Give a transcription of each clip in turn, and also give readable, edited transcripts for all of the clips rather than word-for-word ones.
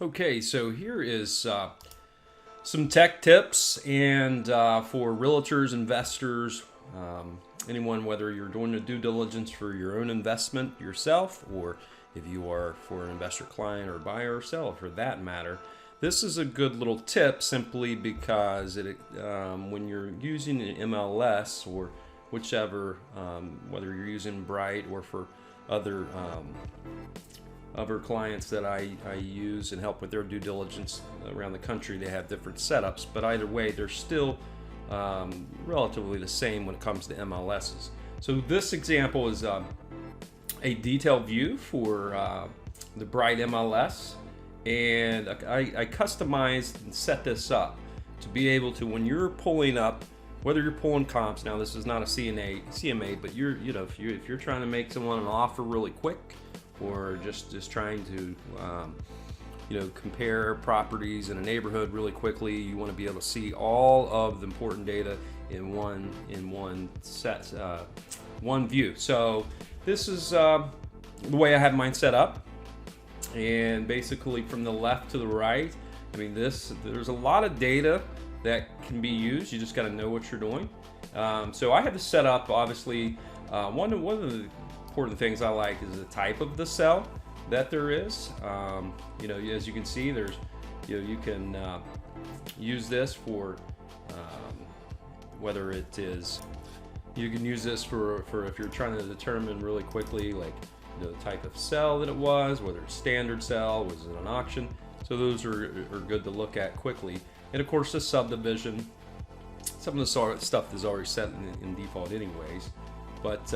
Okay, so here is some tech tips and for realtors, investors, anyone, whether you're doing a due diligence for your own investment yourself, or if you are for an investor client or buyer or seller for that matter. This is a good little tip simply because when you're using an MLS or whichever, whether you're using Bright or for other clients that I use and help with their due diligence around the country, they have different setups, but either way they're still relatively the same when it comes to MLSs. So this example is a detailed view for the Bright MLS, and I customized and set this up to be able to, when you're pulling up, whether you're pulling comps, now this is not a CMA, but if you're trying to make someone an offer really quick, or just trying to compare properties in a neighborhood really quickly, you want to be able to see all of the important data in one set, one view. So this is the way I have mine set up, and basically from the left to the right, I mean, there's a lot of data that can be used. You just got to know what you're doing. So I have this set up, obviously. One of the important things I like is the type of the cell that there is. As you can see, there's you can use this for whether it is, you can use this for if you're trying to determine really quickly, like the type of cell that it was, whether it's standard cell, was it an auction. So those are good to look at quickly. And of course the subdivision, some of the stuff is already set in default anyways, but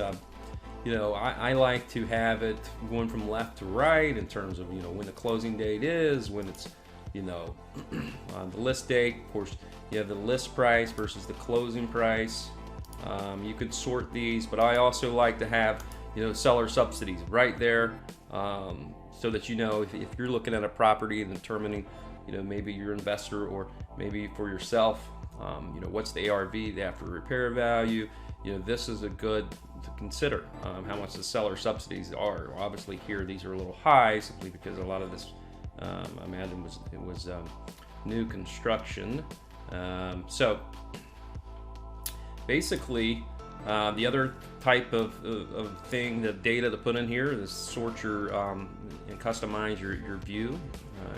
I like to have it going from left to right in terms of when the closing date is, when it's on the list date. Of course, you have the list price versus the closing price. You could sort these, but I also like to have seller subsidies right there, so that if you're looking at a property and determining maybe your investor or maybe for yourself, what's the ARV, the after repair value. This is a good to consider, how much the seller subsidies are. Obviously here these are a little high simply because a lot of this, I imagine it was new construction. So basically the other type of thing, the data to put in here is sort your and customize your view,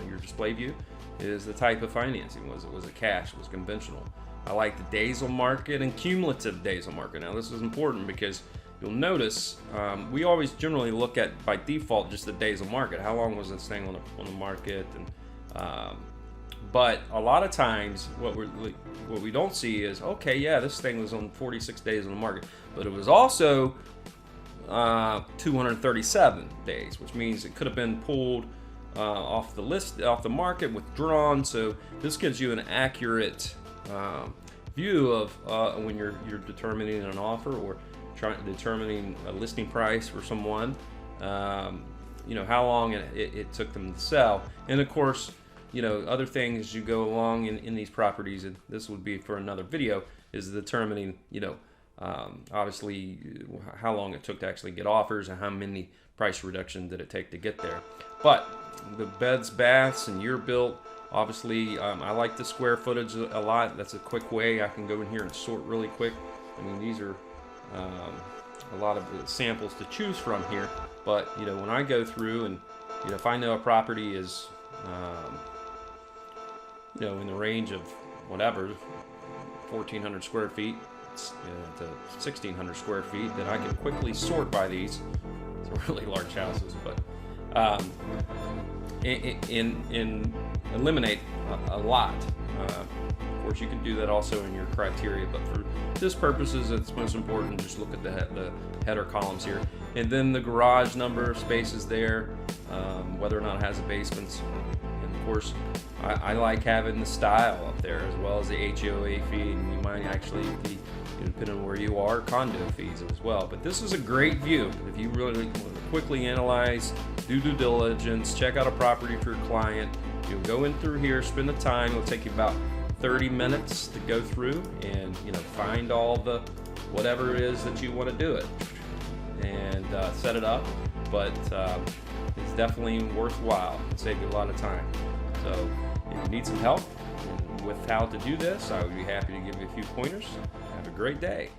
your display view, is the type of financing. Was it cash? Was it conventional? I like the days on market and cumulative days on market. Now this is important because you'll notice we always generally look at, by default, just the days on market. How long was this thing on the market? And but a lot of times what we don't see is, okay, yeah, this thing was on 46 days on the market, but it was also 237 days, which means it could have been pulled off the list, off the market, withdrawn. So this gives you an accurate view of when you're determining an offer or determining a listing price for someone, how long it took them to sell. And of course, other things as you go along in these properties, and this would be for another video, is determining obviously how long it took to actually get offers and how many price reduction did it take to get there. But the beds, baths, and year built, obviously I like the square footage a lot. That's a quick way I can go in here and sort really quick. I mean, these are a lot of samples to choose from here, but when I go through and if I know a property is in the range of whatever, 1,400 square feet to 1,600 square feet, then I can quickly sort by these. It's really large houses, but in eliminate a lot. Of course, you can do that also in your criteria, but for this purposes, it's most important. Just look at the header columns here, and then the garage number of spaces there, whether or not it has a basement, and of course, I like having the style up there as well as the HOA fee, and you might actually be, depending on where you are, condo fees as well. But this is a great view if you really want to quickly analyze, do due diligence, check out a property for your client. You'll go in through here, spend the time. It'll take you about 30 minutes to go through and find all the whatever it is that you want to do it and set it up. But it's definitely worthwhile. It'll save you a lot of time. So if you need some help with how to do this, I would be happy to give you a few pointers. Have a great day.